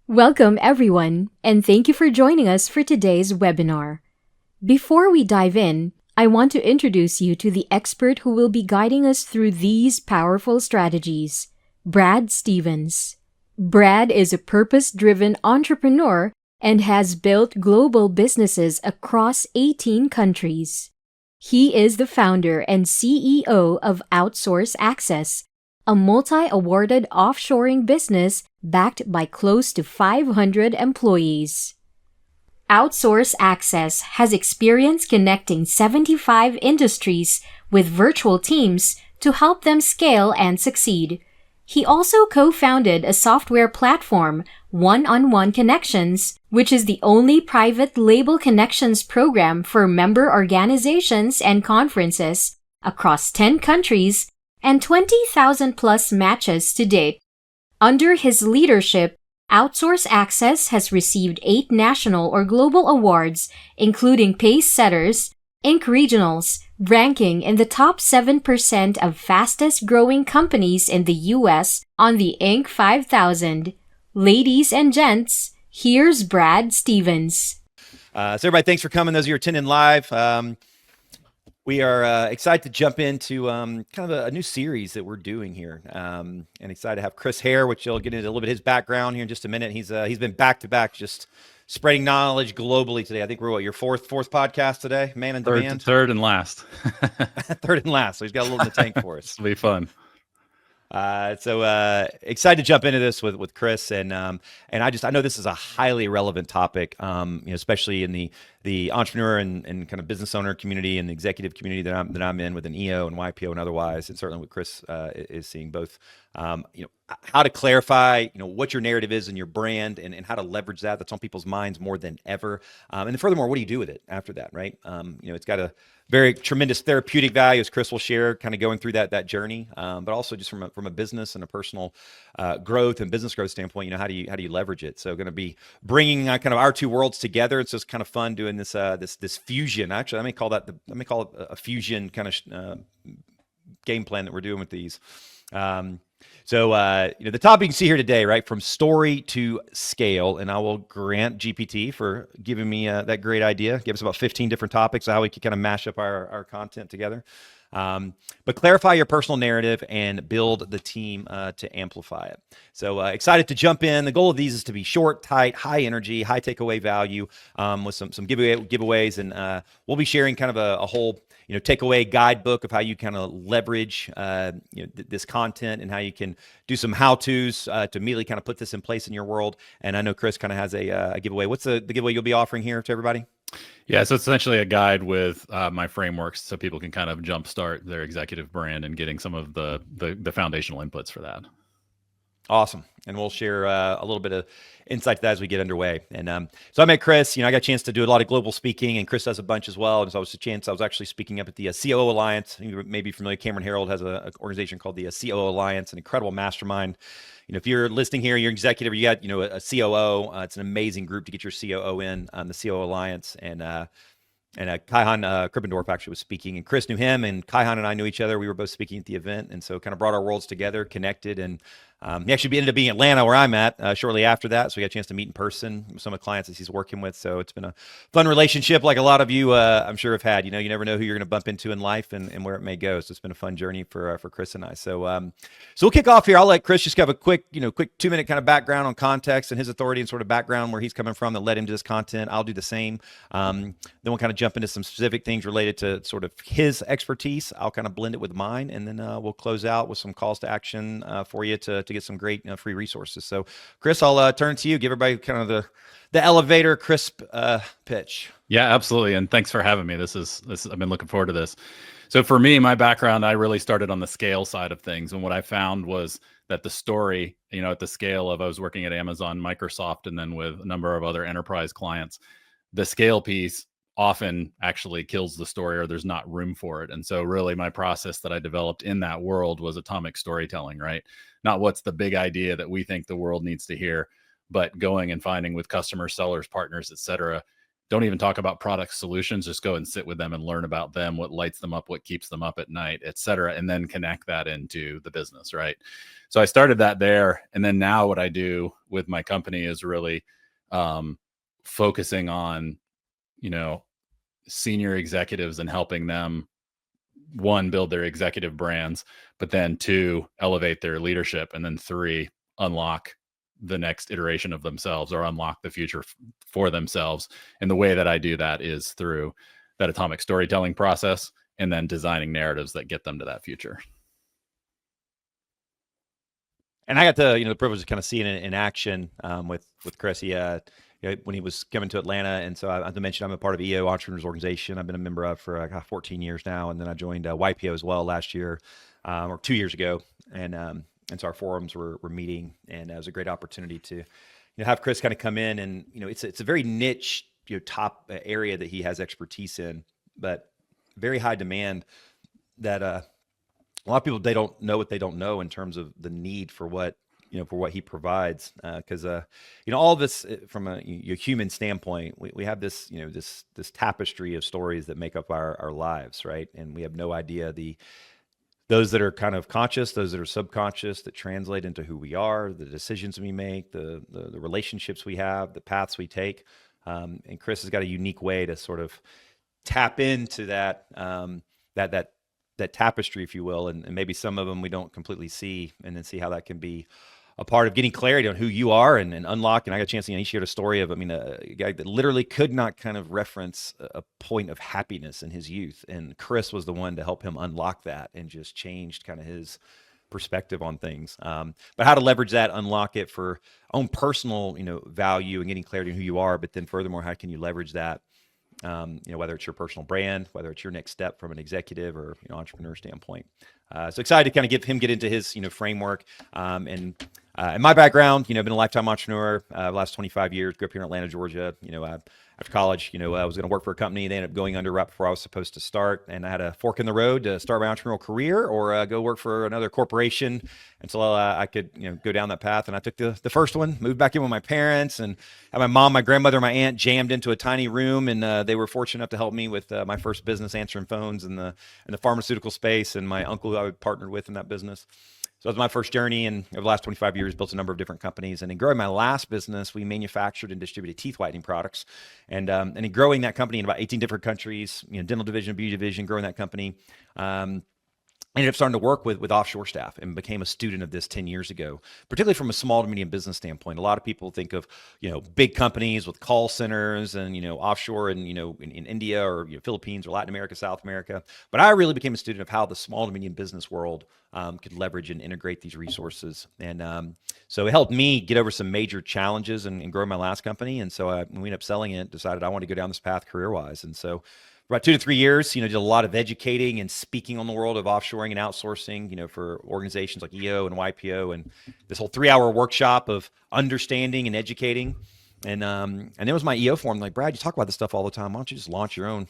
Welcome, everyone, and thank you for joining us for today's webinar. Before we dive in, I want to introduce you to the expert who will be guiding us through these powerful strategies, Brad Stevens. Brad is a purpose-driven entrepreneur and has built global businesses across 18 countries. He is the founder and CEO of Outsource Access, a multi-awarded offshoring business backed by close to 500 employees. Outsource Access has experience connecting 75 industries with virtual teams to help them scale and succeed. He also co-founded a software platform, One-on-One Connections, which is the only private label connections program for member organizations and conferences across 10 countries and 20,000 plus matches to date. Under his leadership, Outsource Access has received 8 national or global awards, including Pace Setters, Inc. Regionals, ranking in the top 7% of fastest growing companies in the US on the Inc. 5000. Ladies and gents, here's Brad Stevens. So everybody, thanks for coming. Those of you who are attending live. We are excited to jump into kind of a new series that we're doing here, and excited to have Chris Hare, which you'll get into a little bit of his background here in just a minute. He's been back to back, just spreading knowledge globally today. I think we're your fourth podcast today, man in demand. Third and last. Third and last. So he's got a little in the tank for us. It'll be fun. So excited to jump into this with Chris, and I know this is a highly relevant topic, especially in the entrepreneur and kind of business owner community and the executive community that I'm in with an EO and YPO and otherwise, and certainly what Chris is seeing both, how to clarify, what your narrative is in your brand and how to leverage that. That's on people's minds more than ever. And then furthermore, what do you do with it after that, right? It's got a very tremendous therapeutic value, as Chris will share, kind of going through that journey, but also just from a business and a personal growth and business growth standpoint, how do you leverage it? So going to be bringing kind of our two worlds together. It's just kind of fun doing this fusion. Actually, I may call it a fusion kind of game plan that we're doing with these. So the topic you can see here today, right, from story to scale, and I will grant GPT for giving me that great idea. Give us about 15 different topics of how we can kind of mash up our content together. But clarify your personal narrative and build the team to amplify it. So excited to jump in. The goal of these is to be short, tight, high energy, high takeaway value, with some giveaways, and we'll be sharing kind of a whole takeaway guidebook of how you kind of leverage this content and how you can do some how-tos to immediately kind of put this in place in your world. And I know Chris kind of has a giveaway. What's the giveaway you'll be offering here to everybody? Yeah, so it's essentially a guide with my frameworks so people can kind of jumpstart their executive brand and getting some of the foundational inputs for that. Awesome. And we'll share a little bit of insight to that as we get underway. And so I met Chris, I got a chance to do a lot of global speaking, and Chris does a bunch as well. And so I was actually speaking up at the COO Alliance. You may be familiar, Cameron Harold has an organization called the COO Alliance, an incredible mastermind. If you're listening here, you're an executive, or you got, a COO, it's an amazing group to get your COO in, the COO Alliance. And Kaihan Krippendorf actually was speaking, and Chris knew him, and Kaihan and I knew each other. We were both speaking at the event, and so kind of brought our worlds together, connected, and he actually ended up being in Atlanta, where I'm at, shortly after that. So we got a chance to meet in person with some of the clients that he's working with. So it's been a fun relationship, like a lot of you, I'm sure, have had. You never know who you're going to bump into in life and where it may go. So it's been a fun journey for Chris and I. So we'll kick off here. I'll let Chris just have a quick 2-minute kind of background on context and his authority and sort of background where he's coming from that led him to this content. I'll do the same. Then we'll kind of jump into some specific things related to sort of his expertise. I'll kind of blend it with mine, and then we'll close out with some calls to action for you to get some great free resources. So Chris, I'll turn to you. Give everybody kind of the elevator crisp pitch. Yeah, absolutely. And thanks for having me. This I've been looking forward to this. So for me, my background, I really started on the scale side of things. And what I found was that the story, at the scale of, I was working at Amazon, Microsoft, and then with a number of other enterprise clients, the scale piece often actually kills the story, or there's not room for it. And so really my process that I developed in that world was atomic storytelling, right? Not what's the big idea that we think the world needs to hear, but going and finding with customers, sellers, partners, et cetera. Don't even talk about product solutions, just go and sit with them and learn about them, what lights them up, what keeps them up at night, et cetera, and then connect that into the business, right? So I started that there. And then now what I do with my company is really focusing on, senior executives and helping them, one, build their executive brands, but then two, elevate their leadership, and then three, unlock the next iteration of themselves or unlock the future for themselves. And the way that I do that is through that atomic storytelling process and then designing narratives that get them to that future. And I got the privilege of kind of seeing it in action with Chris. He when he was coming to Atlanta, and so as I mentioned, I'm a part of EO Entrepreneurs Organization. I've been a member of for 14 years now, and then I joined YPO as well last year or 2 years ago, and so our forums were meeting, and it was a great opportunity to have Chris kind of come in, and it's a very niche top area that he has expertise in, but very high demand that a lot of people, they don't know what they don't know in terms of the need for what he provides, because all of this from a human standpoint, we have this this tapestry of stories that make up our lives, right? And we have no idea those that are kind of conscious, those that are subconscious, that translate into who we are, the decisions we make, the relationships we have, the paths we take. And Chris has got a unique way to sort of tap into that tapestry, if you will, and maybe some of them we don't completely see, and then see how that can be a part of getting clarity on who you are and unlock. And I got a chance to, he shared a story of, a guy that literally could not kind of reference a point of happiness in his youth. And Chris was the one to help him unlock that and just changed kind of his perspective on things. But how to leverage that, unlock it for own personal, value and getting clarity on who you are. But then furthermore, how can you leverage that, whether it's your personal brand, whether it's your next step from an executive or entrepreneur standpoint. So excited to kind of get into his framework. And my background, been a lifetime entrepreneur the last 25 years. Grew up here in Atlanta, Georgia. After college, I was going to work for a company. They ended up going under right before I was supposed to start, and I had a fork in the road to start my entrepreneurial career or go work for another corporation until I could go down that path. And I took the first one, moved back in with my parents, and had my mom, my grandmother, my aunt jammed into a tiny room, and they were fortunate enough to help me with my first business, answering phones in the pharmaceutical space, and my uncle who I partnered with in that business. So that was my first journey, and over the last 25 years, built a number of different companies. And in growing my last business, we manufactured and distributed teeth whitening products. And in growing that company in about 18 different countries, dental division, beauty division, growing that company, ended up starting to work with offshore staff and became a student of this 10 years ago, particularly from a small to medium business standpoint. A lot of people think of, big companies with call centers and, offshore and, in India or Philippines or Latin America, South America. But I really became a student of how the small to medium business world could leverage and integrate these resources. And so it helped me get over some major challenges and grow my last company. And so when we ended up selling it, decided I wanted to go down this path career-wise. And so for about 2 to 3 years, did a lot of educating and speaking on the world of offshoring and outsourcing, for organizations like EO and YPO, and this whole 3-hour workshop of understanding and educating. And it was my EO forum. Like, Brad, you talk about this stuff all the time. Why don't you just launch your own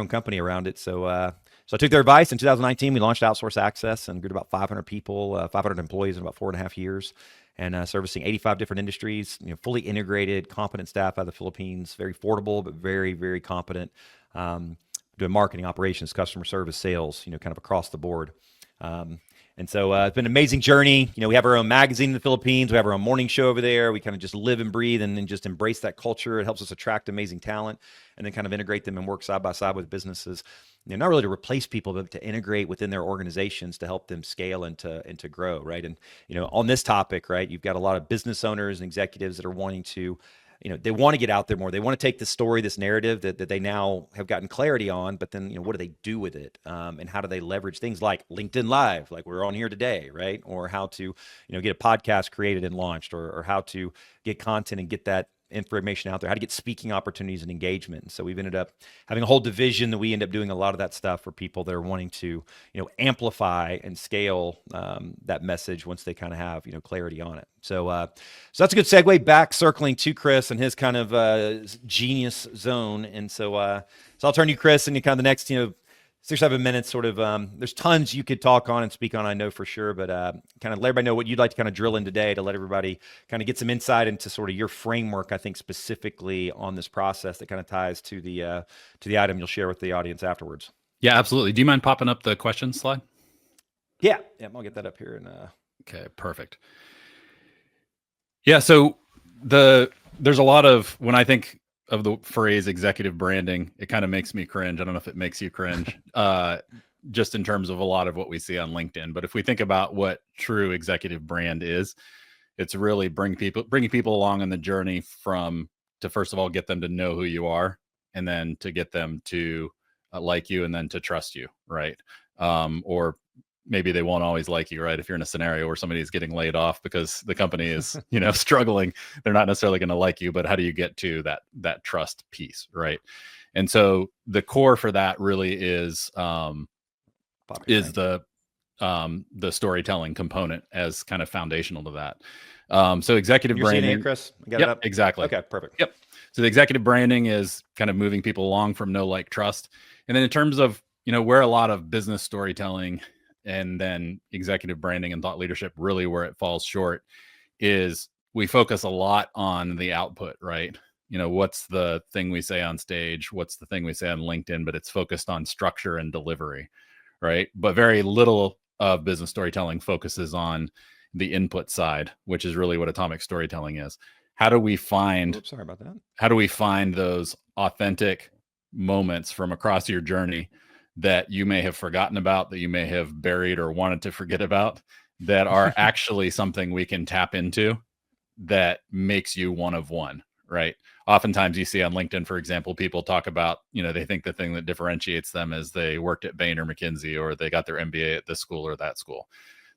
company around it? So I took their advice. In 2019, we launched Outsource Access and grew to about 500 people, 500 employees in about 4.5 years. And servicing 85 different industries, fully integrated, competent staff out of the Philippines, very affordable, but very, very competent, doing marketing, operations, customer service, sales, kind of across the board. And so it's been an amazing journey. We have our own magazine in the Philippines. We have our own morning show over there. We kind of just live and breathe and then just embrace that culture. It helps us attract amazing talent and then kind of integrate them and work side by side with businesses. Not really to replace people, but to integrate within their organizations to help them scale and to grow, right? And, on this topic, right, you've got a lot of business owners and executives that are wanting to, they want to get out there more. They want to take the story, this narrative that they now have gotten clarity on, but then, what do they do with it? And how do they leverage things like LinkedIn Live, like we're on here today, right? Or how to, get a podcast created and launched, or how to get content and get that information out there, how to get speaking opportunities and engagement. And so we've ended up having a whole division that we end up doing a lot of that stuff for people that are wanting to, amplify and scale that message once they kind of have, clarity on it. So that's a good segue back, circling to Chris and his kind of genius zone. And so I'll turn to you, Chris, and kind of the next, 6 or 7 minutes, sort of, there's tons you could talk on and speak on, I know for sure, but kind of let everybody know what you'd like to kind of drill in today to let everybody kind of get some insight into sort of your framework, I think specifically on this process that kind of ties to the item you'll share with the audience afterwards. Yeah, absolutely. Do you mind popping up the questions slide? Yeah, I'll get that up here. Okay, perfect. Yeah. So there's a lot of, when I think of the phrase executive branding, it kind of makes me cringe. I don't know if it makes you cringe, just in terms of a lot of what we see on LinkedIn. But if we think about what true executive brand is, it's really bringing people along on the journey to first of all get them to know who you are, and then to get them to like you, and then to trust you, right? Or maybe they won't always like you, right? If you're in a scenario where somebody is getting laid off because the company is, struggling, they're not necessarily going to like you. But how do you get to that trust piece, right? And so the core for that really is the storytelling component as kind of foundational to that. So executive You're seeing it branding, here, Chris? I got it yep, up? exactly. Okay, perfect. Yep. So the executive branding is kind of moving people along from know, like, trust. And then in terms of, where a lot of business storytelling and then executive branding and thought leadership, really where it falls short is we focus a lot on the output, right? What's the thing we say on stage? What's the thing we say on LinkedIn? But it's focused on structure and delivery, right? But very little of business storytelling focuses on the input side, which is really what atomic storytelling is. How do we find Oops, sorry about that. How do we find those authentic moments from across your journey that you may have forgotten about, that you may have buried or wanted to forget about, that are actually something we can tap into that makes you one of one, right? Oftentimes you see on LinkedIn, for example, people talk about, they think the thing that differentiates them is they worked at Bain or McKinsey, or they got their MBA at this school or that school.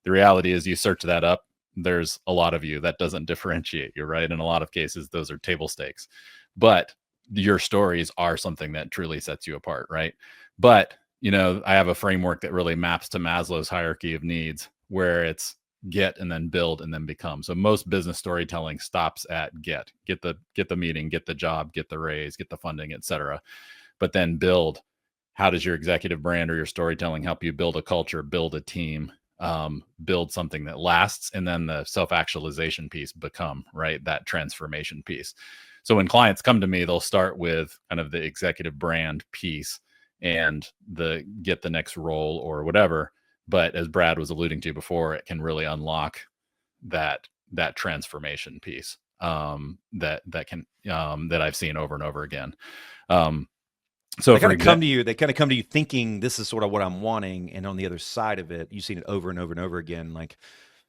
The reality is, you search that up, there's a lot of you that doesn't differentiate you, right? In a lot of cases, those are table stakes, but your stories are something that truly sets you apart, right? But, I have a framework that really maps to Maslow's hierarchy of needs, where it's get and then build and then become. So most business storytelling stops at get the meeting, get the job, get the raise, get the funding, etc. But then build. How does your executive brand or your storytelling help you build a culture, build a team, build something that lasts? And then the self-actualization piece, become, right? That transformation piece. So when clients come to me, they'll start with kind of the executive brand piece and the get the next role or whatever. But as Brad was alluding to before, it can really unlock that transformation piece, that I've seen over and over again. So They kind of come to you. They kind of come to you thinking this is sort of what I'm wanting, and on the other side of it, you've seen it over and over and over again. Like,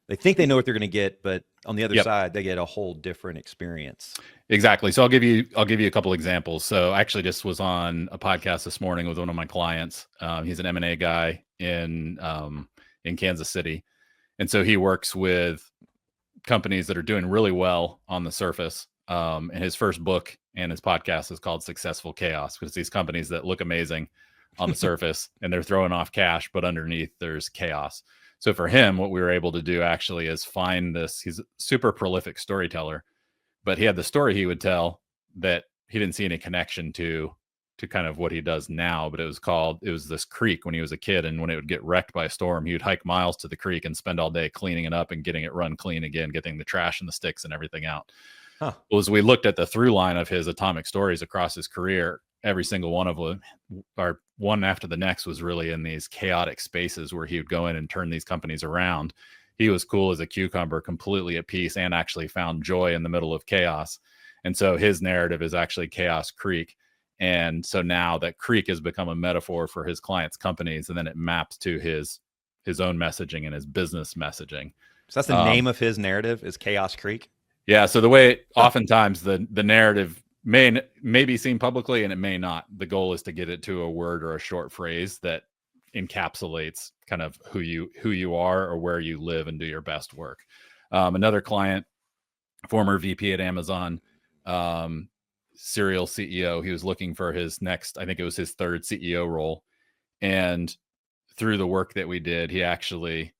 they think they know what they're going to get, but on the other side, they get a whole different experience. Exactly. So I'll give you a couple examples. So I actually just was on a podcast this morning with one of my clients. He's an M&A guy in Kansas City, and so he works with companies that are doing really well on the surface. And his first book and his podcast is called Successful Chaos, because these companies that look amazing on the surface and they're throwing off cash, but underneath there's chaos. So for him, what we were able to do actually is find this. He's a super prolific storyteller, but he had the story he would tell that he didn't see any connection to kind of what he does now. But it was this creek when he was a kid, and when it would get wrecked by a storm, he would hike miles to the creek and spend all day cleaning it up and getting it run clean again, getting the trash and the sticks and everything out. Well, as we looked at the through line of his atomic stories across his career, every single one of them, or one after the next, was really in these chaotic spaces where he would go in and turn these companies around. He was cool as a cucumber, completely at peace, and actually found joy in the middle of chaos. And so his narrative is actually Chaos Creek. And so now that creek has become a metaphor for his clients' companies, and then it maps to his own messaging and his business messaging. So that's the name of his narrative, is Chaos Creek? Yeah. So the way oftentimes the narrative may be seen publicly, and it may not. The goal is to get it to a word or a short phrase that encapsulates kind of who you are or where you live and do your best work. Another client, former VP at Amazon, serial CEO, he was looking for his next, I think it was his third CEO role. And through the work that we did, he actually,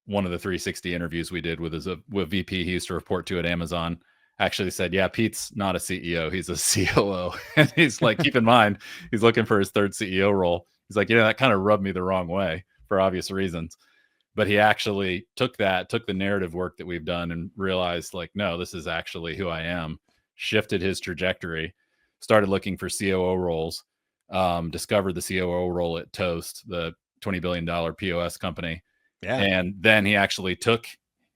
one of the 360 interviews we did with VP he used to report to at Amazon, actually said, yeah, Pete's not a CEO, he's a COO. And he's like, keep in mind, he's looking for his third CEO role. He's like, that kind of rubbed me the wrong way for obvious reasons. But he actually took the narrative work that we've done and realized, like, no, this is actually who I am, shifted his trajectory, started looking for COO roles, discovered the COO role at Toast, the $20 billion POS company. Yeah. And then he actually took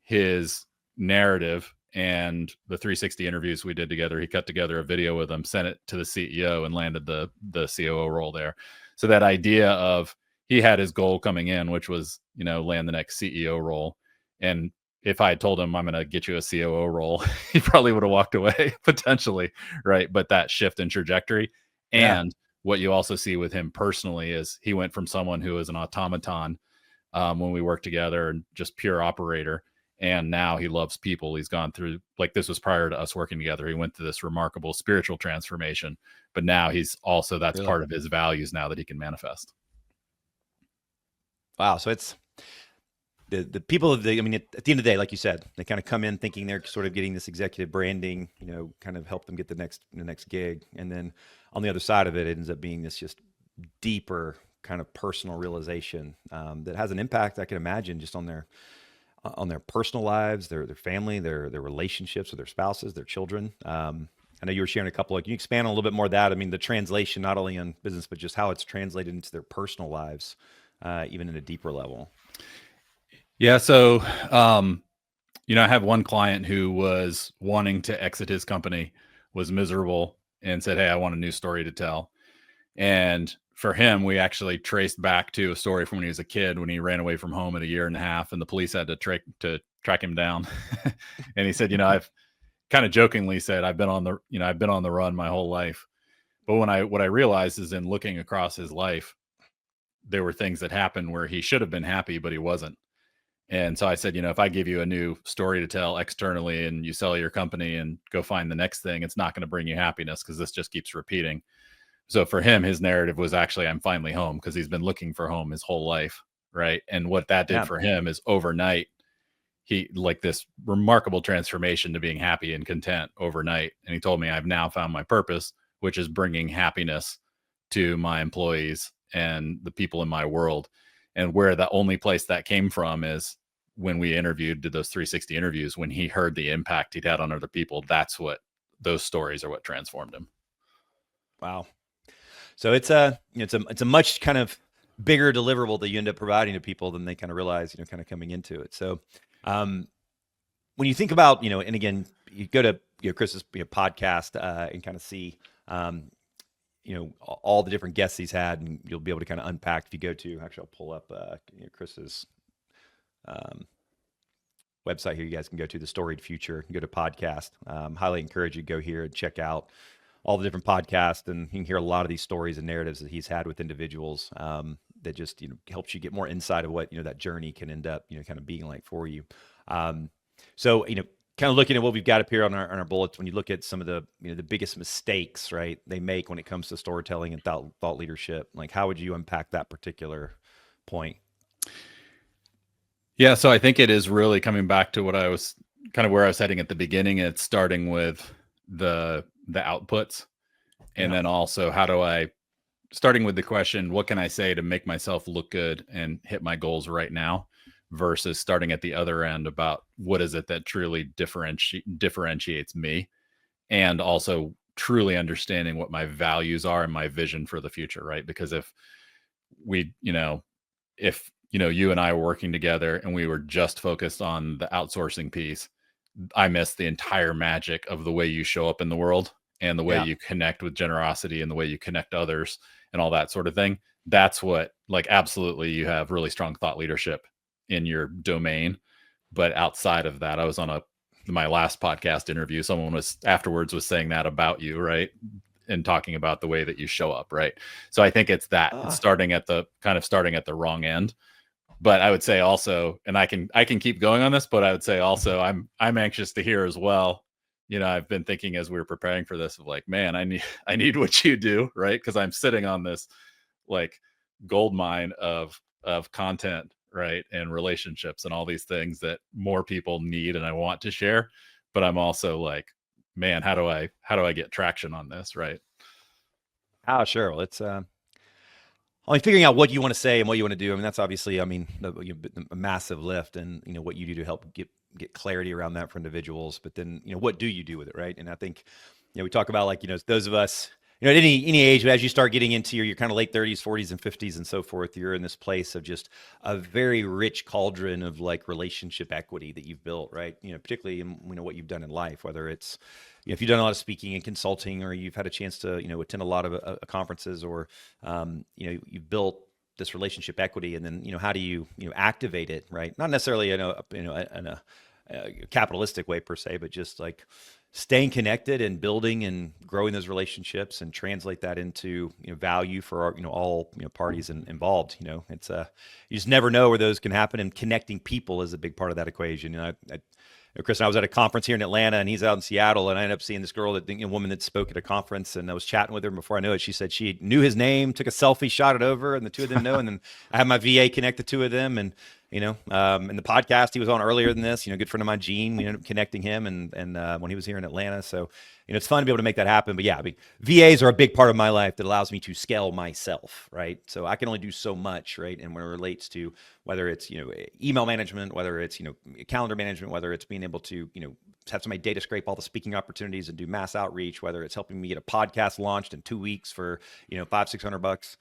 his narrative and the 360 interviews we did together, he cut together a video with them, sent it to the CEO, and landed the COO role there. So that idea of, he had his goal coming in, which was, land the next CEO role. And if I had told him, I'm going to get you a COO role, he probably would have walked away potentially. Right. But that shift in trajectory, Yeah. and what you also see with him personally is he went from someone who was an automaton when we worked together and just pure operator. And now he loves people. He's gone through, like, this was prior to us working together. He went through this remarkable spiritual transformation, but now he's also, that's Really? part of his values now that he can manifest. Wow. So it's the people at the end of the day, like you said, they kind of come in thinking they're sort of getting this executive branding, kind of help them get the next gig. And then on the other side of it, it ends up being this just deeper kind of personal realization that has an impact, I can imagine, just on their personal lives, their family, their relationships with their spouses, their children. I know you were sharing a couple. Can you expand on a little bit more of that? I mean, the translation, not only in business, but just how it's translated into their personal lives, even in a deeper level. Yeah. So, I have one client who was wanting to exit his company, was miserable, and said, "Hey, I want a new story to tell." And for him, we actually traced back to a story from when he was a kid, when he ran away from home at 1.5 years, and the police had to track him down. And he said, I've kind of jokingly said, I've been on the run my whole life. But what I realized is, in looking across his life, there were things that happened where he should have been happy, but he wasn't. And so I said, if I give you a new story to tell externally and you sell your company and go find the next thing, it's not going to bring you happiness, because this just keeps repeating. So for him, his narrative was actually, I'm finally home, because he's been looking for home his whole life. Right. And what that did for him is, overnight, he, like, this remarkable transformation to being happy and content overnight. And he told me, I've now found my purpose, which is bringing happiness to my employees and the people in my world. And where the only place that came from is when we did those 360 interviews, when he heard the impact he'd had on other people. That's what, those stories are what transformed him. Wow. So it's a much kind of bigger deliverable that you end up providing to people than they kind of realize, kind of coming into it. So when you think about, and again, you go to Chris's podcast and kind of see, all the different guests he's had, and you'll be able to kind of unpack if you go to, actually, I'll pull up Chris's website here. You guys can go to the Storied Future, go to podcast. Highly encourage you to go here and check out all the different podcasts, and you can hear a lot of these stories and narratives that he's had with individuals that just helps you get more insight of what that journey can end up kind of being like for you. So kind of looking at what we've got up here on our bullets, when you look at some of the the biggest mistakes, right, they make when it comes to storytelling and thought leadership, like, how would you unpack that particular point? Yeah, so I think it is really coming back to what I was kind of where I was heading at the beginning. It's starting with the outputs, and then also, starting with the question, what can I say to make myself look good and hit my goals right now, versus starting at the other end about what is it that truly differentiates me, and also truly understanding what my values are and my vision for the future, right? Because if we, if you and I were working together and we were just focused on the outsourcing piece, I miss the entire magic of the way you show up in the world, and the way you connect with generosity, and the way you connect others, and all that sort of thing. That's what, like, absolutely, you have really strong thought leadership in your domain. But outside of that, I was on my last podcast interview, someone was saying that about you, right? And talking about the way that you show up, right? So I think it's that, it's starting at the wrong end. But I would say also, and I can keep going on this, but I would say also, I'm anxious to hear as well. I've been thinking as we were preparing for this, of like, man, I need what you do, right? Because I'm sitting on this, like, gold mine of content, right, and relationships and all these things that more people need and I want to share. But I'm also like, man, how do I get traction on this, right? Oh, sure. Well, it's only figuring out what you want to say and what you want to do. I mean, that's obviously, a massive lift, and what you do to help get clarity around that for individuals. But then, what do you do with it, right? And I think, we talk about, like, those of us at any age, but as you start getting into your kind of late 30s, 40s, and 50s, and so forth, you're in this place of just a very rich cauldron of like relationship equity that you've built, right? Particularly in what you've done in life, whether it's if you've done a lot of speaking and consulting, or you've had a chance to attend a lot of conferences, or you've built this relationship equity, and then how do you activate it, right? Not necessarily in a capitalistic way per se, but just like staying connected and building and growing those relationships and translate that into value for our, all parties involved. It's you just never know where those can happen, and connecting people is a big part of that equation. Chris and I was at a conference here in Atlanta, and he's out in Seattle, and I ended up seeing this girl, a woman that spoke at a conference, and I was chatting with her. And before I knew it, she said she knew his name, took a selfie, shot it over, and the two of them know. And then I had my VA connect the two of them, and in the podcast he was on earlier than this, good friend of mine, Gene, we ended up connecting him, and when he was here in Atlanta. So it's fun to be able to make that happen. But yeah, I mean, VAs are a big part of my life that allows me to scale myself, right? So I can only do so much, right? And when it relates to whether it's email management, whether it's calendar management, whether it's being able to have somebody data scrape all the speaking opportunities and do mass outreach, whether it's helping me get a podcast launched in 2 weeks for $500-600,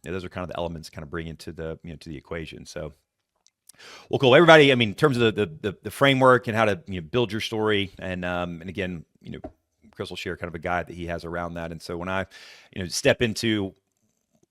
those are kind of the elements kind of bring into the to the equation. So. Well, cool. Everybody, I mean, in terms of the framework and how to build your story, and again, Chris will share kind of a guide that he has around that. And so when I step into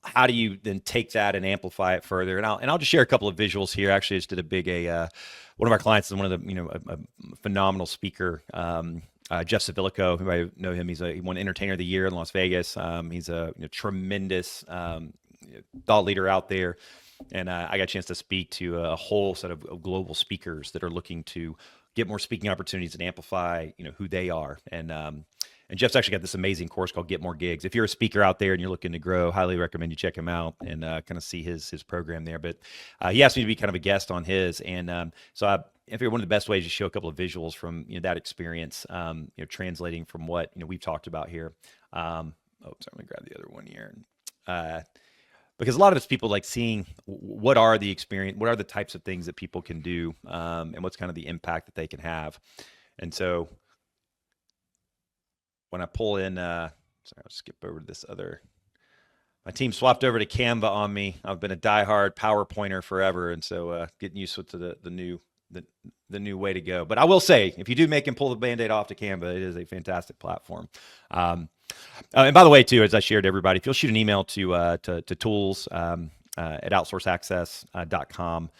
how do you then take that and amplify it further, and I'll just share a couple of visuals here. Actually, I just did a big one of our clients is one of the a phenomenal speaker. Jeff Savilico, everybody know him. He won Entertainer of the Year in Las Vegas. He's a tremendous thought leader out there. And I got a chance to speak to a whole set of global speakers that are looking to get more speaking opportunities and amplify, who they are. And Jeff's actually got this amazing course called Get More Gigs. If you're a speaker out there and you're looking to grow, highly recommend you check him out and kind of see his program there. But he asked me to be kind of a guest on his, and so I figured one of the best ways to show a couple of visuals from that experience, translating from what we've talked about here. Sorry, let me grab the other one here. Because a lot of it's people like seeing what are the experience, what are the types of things that people can do, and what's kind of the impact that they can have. And so when I pull in, sorry, I'll skip over to this other. My team swapped over to Canva on me. I've been a diehard PowerPointer forever, and so getting used to the new way to go. But I will say, if you do make him pull the Band-Aid off to Canva, it is a fantastic platform. And by the way, too, as I shared to everybody, if you'll shoot an email to tools at outsourceaccess.com,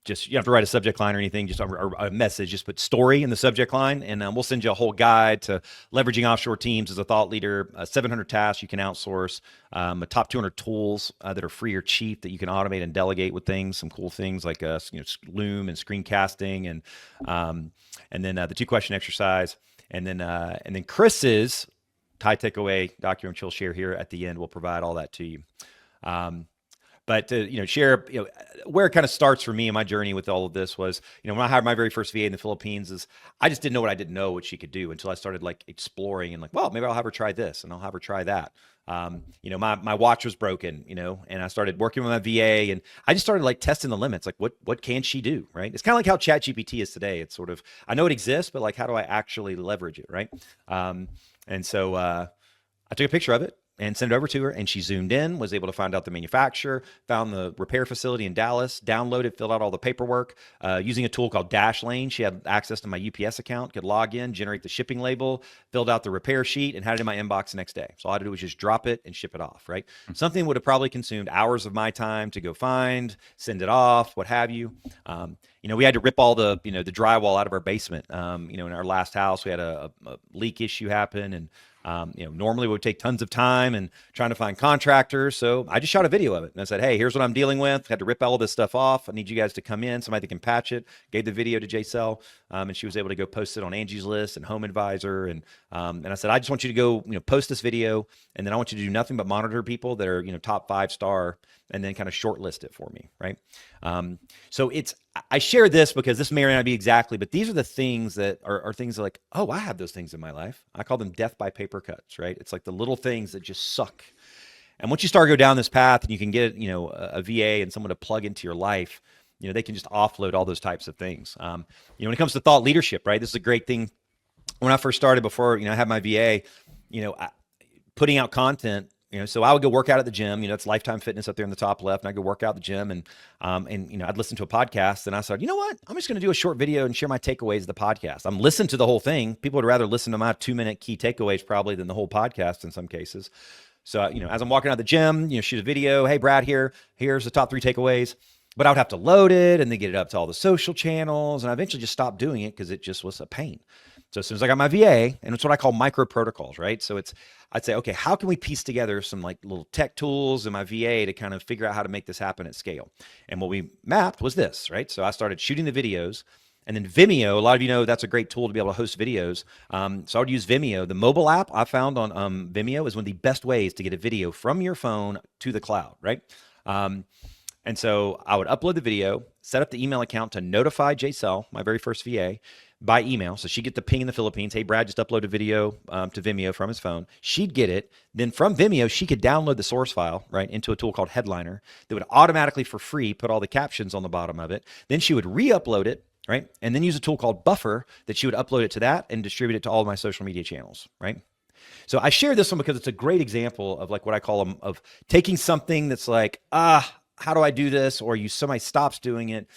just you don't have to write a subject line or anything, just a message, just put story in the subject line, and we'll send you a whole guide to leveraging offshore teams as a thought leader, 700 tasks you can outsource, a top 200 tools that are free or cheap that you can automate and delegate with things, some cool things like Loom and screencasting, and then the 2-question exercise, and then Chris's high takeaway document, which he'll share here at the end, will provide all that to you. But to share where it kind of starts for me in my journey with all of this was when I hired my very first VA in the Philippines, is I just didn't know what I didn't know what she could do until I started like exploring and like, well, maybe I'll have her try this and I'll have her try that. My watch was broken, and I started working with my VA, and I just started like testing the limits, like what can she do, right? It's kind of like how ChatGPT is today. It's sort of, I know it exists, but like how do I actually leverage it, right? And so I took a picture of it and sent it over to her, and she zoomed in, was able to find out the manufacturer, found the repair facility in Dallas, downloaded, filled out all the paperwork, using a tool called Dashlane. She had access to my UPS account, could log in, generate the shipping label, filled out the repair sheet, and had it in my inbox the next day. So all I had to do was just drop it and ship it off, right? Something would have probably consumed hours of my time to go find, send it off, what have you. We had to rip all the, the drywall out of our basement. In our last house, we had a leak issue happen, and normally it would take tons of time and trying to find contractors. So I just shot a video of it and I said, hey, here's what I'm dealing with. Had to rip all this stuff off. I need you guys to come in, somebody that can patch it. Gave the video to J-Cell, and she was able to go post it on Angie's List and Home Advisor. And I said, I just want you to go, post this video, and then I want you to do nothing but monitor people that are, top 5-star, and then kind of shortlist it for me, right? So I share this because this may or may not be exactly, but these are the things that are things that like, oh, I have those things in my life. I call them death by paper cuts, right? It's like the little things that just suck. And once you start to go down this path and you can get, a VA and someone to plug into your life, they can just offload all those types of things. When it comes to thought leadership, right? This is a great thing. When I first started, before, I had my VA, putting out content. So I would go work out at the gym. It's Lifetime Fitness up there in the top left, and I go work out at the gym, and I'd listen to a podcast, and I said, you know what? I'm just going to do a short video and share my takeaways of the podcast. I'm listening to the whole thing. People would rather listen to my 2-minute key takeaways probably than the whole podcast in some cases. So, as I'm walking out of the gym, shoot a video. Hey, Brad, here's the top 3 takeaways. But I would have to load it and then get it up to all the social channels. And I eventually just stopped doing it because it just was a pain. So as soon as I got my VA, and it's what I call micro protocols, right? So I'd say, okay, how can we piece together some like little tech tools in my VA to kind of figure out how to make this happen at scale? And what we mapped was this, right? So I started shooting the videos. And then Vimeo, a lot of you know that's a great tool to be able to host videos. So I would use Vimeo. The mobile app I found on Vimeo is one of the best ways to get a video from your phone to the cloud, right? And so I would upload the video, set up the email account to notify JCell, my very first VA, by email. So she'd get the ping in the Philippines. Hey, Brad just uploaded a video to Vimeo from his phone. She'd get it. Then from Vimeo, she could download the source file, right, into a tool called Headliner that would automatically, for free, put all the captions on the bottom of it. Then she would re-upload it, right? And then use a tool called Buffer that she would upload it to that and distribute it to all of my social media channels, right? So I share this one because it's a great example of like what I call of taking something that's like, how do I do this? Or somebody stops doing it,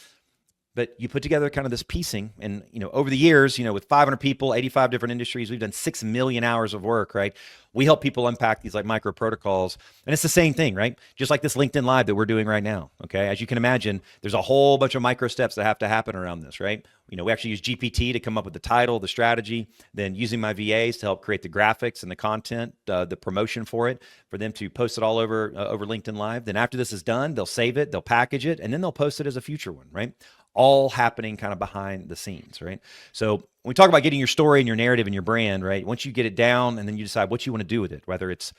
but you put together kind of this piecing. And, over the years, with 500 people, 85 different industries, we've done 6 million hours of work, right? We help people unpack these like micro protocols. And it's the same thing, right? Just like this LinkedIn Live that we're doing right now, okay? As you can imagine, there's a whole bunch of micro steps that have to happen around this, right? We actually use GPT to come up with the title, the strategy, then using my VAs to help create the graphics and the content, the promotion for it, for them to post it all over LinkedIn Live. Then after this is done, they'll save it, they'll package it, and then they'll post it as a future one, right? All happening kind of behind the scenes, right? So when we talk about getting your story and your narrative and your brand, right? Once you get it down and then you decide what you want to do with it, whether it's,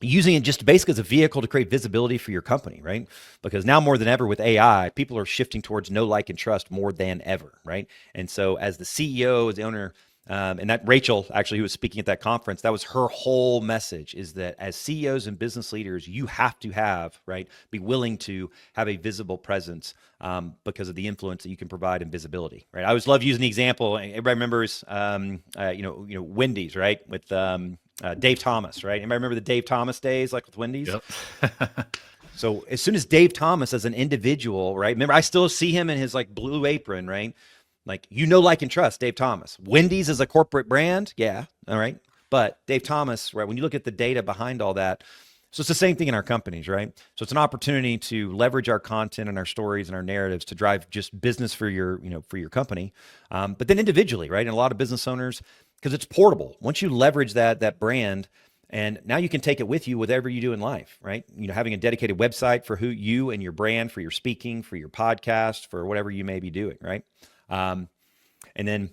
using it just basically as a vehicle to create visibility for your company, right? Because now more than ever with AI, people are shifting towards know, like, and trust more than ever, right? And so as the CEO, as the owner, and that Rachel, actually, who was speaking at that conference, that was her whole message, is that as CEOs and business leaders, you have to have, right, be willing to have a visible presence because of the influence that you can provide and visibility, right? I always love using the example. Everybody remembers, Wendy's, right, with Dave Thomas, right? Anybody remember the Dave Thomas days, like with Wendy's? Yep. So as soon as Dave Thomas as an individual, right? Remember, I still see him in his like blue apron, right? Like, like, and trust Dave Thomas. Wendy's is a corporate brand. Yeah. All right. But Dave Thomas, right? When you look at the data behind all that, so it's the same thing in our companies, right? So it's an opportunity to leverage our content and our stories and our narratives to drive just business for your, for your company. But then individually, right? And a lot of business owners, because it's portable. Once you leverage that brand, and now you can take it with you whatever you do in life, right? Having a dedicated website for who you and your brand, for your speaking, for your podcast, for whatever you may be doing, right? And then,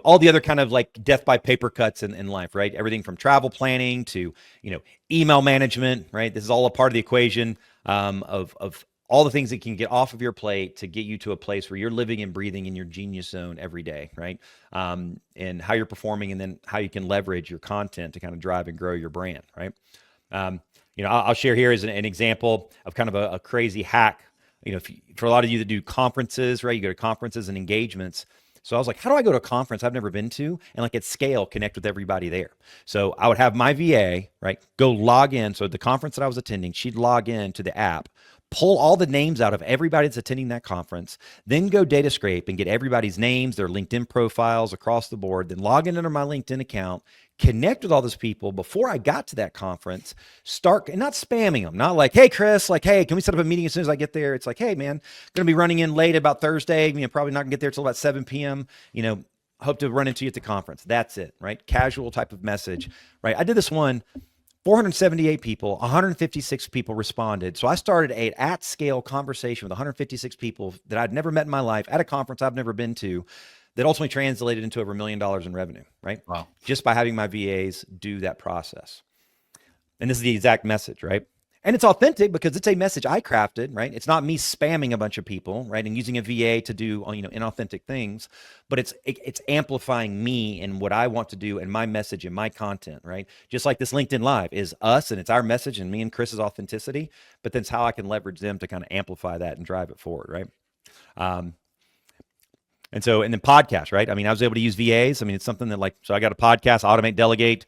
all the other kind of like death by paper cuts in life, right? Everything from travel planning to, email management, right? This is all a part of the equation of all the things that can get off of your plate to get you to a place where you're living and breathing in your genius zone every day, right? And how you're performing, and then how you can leverage your content to kind of drive and grow your brand, right? I'll share here as an example of kind of a crazy hack. For a lot of you that do conferences, right? You go to conferences and engagements. So I was like, how do I go to a conference I've never been to and like at scale connect with everybody there? So I would have my VA, right, go log in. So the conference that I was attending, she'd log in to the app, pull all the names out of everybody that's attending that conference, then go data scrape and get everybody's names, their LinkedIn profiles across the board, then log in under my LinkedIn account, connect with all those people before I got to that conference, start, and not spamming them, not like, hey, Chris, like, hey, can we set up a meeting as soon as I get there? It's like, hey, man, going to be running in late about Thursday, probably not gonna get there till about 7 p.m., hope to run into you at the conference. That's it, right? Casual type of message, right? I did this one, 478 people, 156 people responded. So I started a at-scale conversation with 156 people that I'd never met in my life at a conference I've never been to, that ultimately translated into over $1 million in revenue, right? Wow. Just by having my VAs do that process. And this is the exact message, right? And it's authentic because it's a message I crafted, right? It's not me spamming a bunch of people, right? And using a VA to do, inauthentic things, but it's amplifying me and what I want to do and my message and my content, right? Just like this LinkedIn Live is us and it's our message and me and Chris's authenticity, but then it's how I can leverage them to kind of amplify that and drive it forward, right? And then podcast, right? I was able to use VAs. It's something that so I got a podcast, automate, delegate,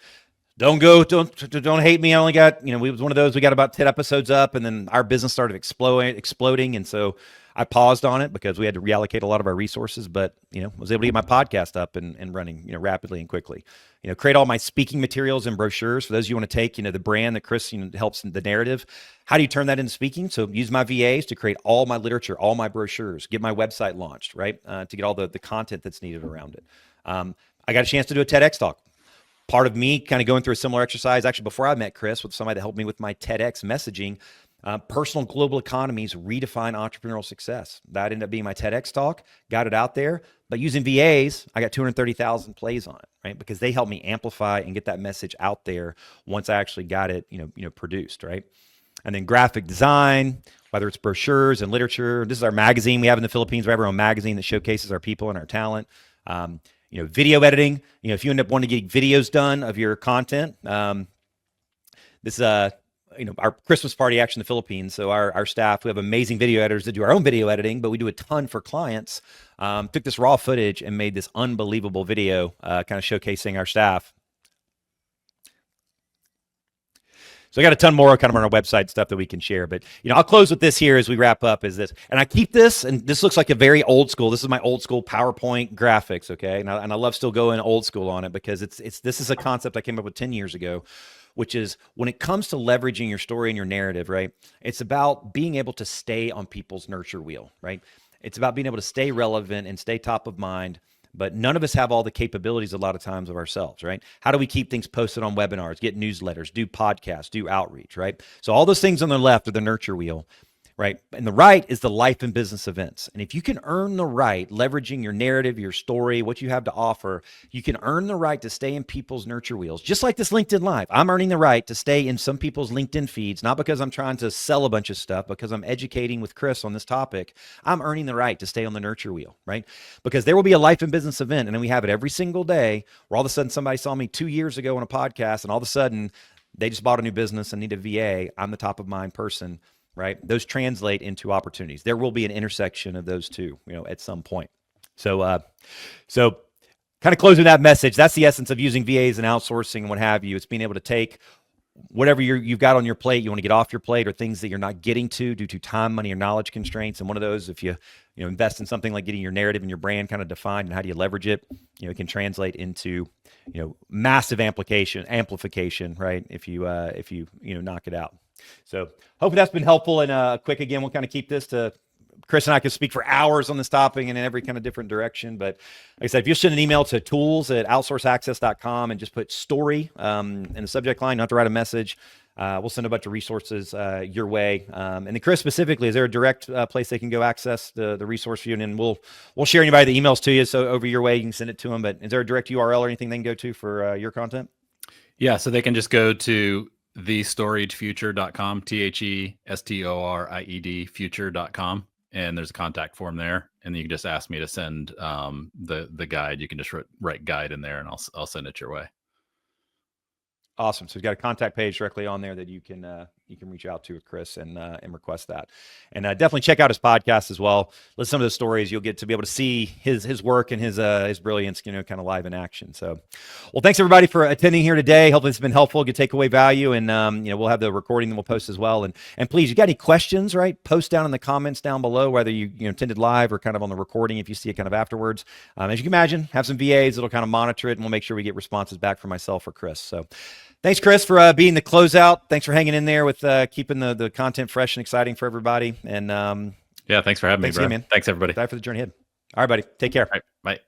Don't hate me. I only got, we was one of those, we got about 10 episodes up and then our business started exploding. And so I paused on it because we had to reallocate a lot of our resources, but, was able to get my podcast up and running, rapidly and quickly, create all my speaking materials and brochures. For those of you want to take, the brand that Chris, helps in the narrative. How do you turn that into speaking? So use my VAs to create all my literature, all my brochures, get my website launched, right? To get all the content that's needed around it. I got a chance to do a TEDx talk. Part of me kind of going through a similar exercise, actually, before I met Chris, with somebody that helped me with my TEDx messaging, personal global economies redefine entrepreneurial success. That ended up being my TEDx talk, got it out there. But using VAs, I got 230,000 plays on it, right? Because they helped me amplify and get that message out there once I actually got it, produced, right? And then graphic design, whether it's brochures and literature. This is our magazine we have in the Philippines. We have our own magazine that showcases our people and our talent. Video editing, if you end up wanting to get videos done of your content, this is, our Christmas party actually in the Philippines. So our staff, we have amazing video editors that do our own video editing, but we do a ton for clients. Took this raw footage and made this unbelievable video, kind of showcasing our staff. So I got a ton more kind of on our website stuff that we can share, but I'll close with this here as we wrap up is this, and I keep this, and this looks like a very old school, this is my old school PowerPoint graphics. Okay. And I love still going old school on it because this is a concept I came up with 10 years ago, which is when it comes to leveraging your story and your narrative, right? It's about being able to stay on people's nurture wheel, right? It's about being able to stay relevant and stay top of mind. But none of us have all the capabilities a lot of times of ourselves, right? How do we keep things posted on webinars, get newsletters, do podcasts, do outreach, right? So all those things on the left are the nurture wheel, right? And the right is the life and business events. And if you can earn the right, leveraging your narrative, your story, what you have to offer, you can earn the right to stay in people's nurture wheels. Just like this LinkedIn Live, I'm earning the right to stay in some people's LinkedIn feeds, not because I'm trying to sell a bunch of stuff, because I'm educating with Chris on this topic. I'm earning the right to stay on the nurture wheel, right? Because there will be a life and business event, and then we have it every single day where all of a sudden somebody saw me 2 years ago on a podcast, and all of a sudden they just bought a new business and need a VA. I'm the top of mind person. Right? Those translate into opportunities. There will be an intersection of those two, at some point. So kind of closing that message, that's the essence of using VAs and outsourcing and what have you. It's being able to take whatever you've got on your plate, you want to get off your plate, or things that you're not getting to due to time, money, or knowledge constraints. And one of those, if you invest in something like getting your narrative and your brand kind of defined and how do you leverage it, it can translate into, massive amplification, right? If you knock it out. So hopefully that's been helpful and quick. Again, we'll kind of keep this to Chris and I could speak for hours on this topic and in every kind of different direction. But like I said, if you send an email to tools@outsourceaccess.com and just put story in the subject line, not to write a message, we'll send a bunch of resources your way. And then Chris specifically, is there a direct place they can go access the resource for you? And then we'll share anybody the emails to you. So over your way, you can send it to them. But is there a direct URL or anything they can go to for your content? Yeah, so they can just go to thestoriedfuture.com, TheStoried future.com. And there's a contact form there. And you can just ask me to send the guide. You can just write guide in there and I'll send it your way. Awesome. So we've got a contact page directly on there that you can reach out to with Chris and request that. And definitely check out his podcast as well. Listen to some of the stories. You'll get to be able to see his work and his brilliance, kind of live in action. So, well, thanks everybody for attending here today. Hopefully it's been helpful. Get takeaway value, and we'll have the recording that we'll post as well. And please, you got any questions, right? Post down in the comments down below, whether you attended live or kind of on the recording if you see it kind of afterwards. As you can imagine, have some VAs that'll kind of monitor it, and we'll make sure we get responses back from myself or Chris. So. Thanks, Chris, for being the closeout. Thanks for hanging in there with keeping the content fresh and exciting for everybody. And yeah, thanks for having me, bro. Again, man. Thanks, everybody. Excited for the journey ahead. All right, buddy. Take care. All right, bye.